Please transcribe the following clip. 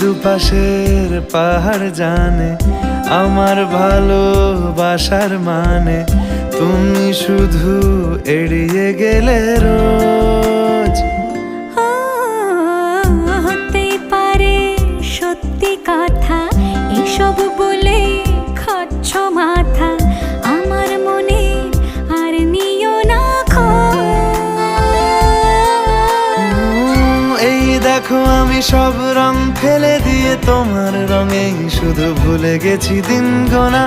দুপাশের পাহাড় জানে আমার ভালোবাসার মানে, তুমি শুধু এড়িয়ে গেলে রোজ। হতেই পারে সত্যি কথা, এসব বলে খাচ্ছ মাথা, আমার মনে আর নিও না খোঁজ। এই দেখো আমি সব রং ফেলে দিয়ে তোমার রঙেই শুধু ভুলে গেছি দিন গোনা।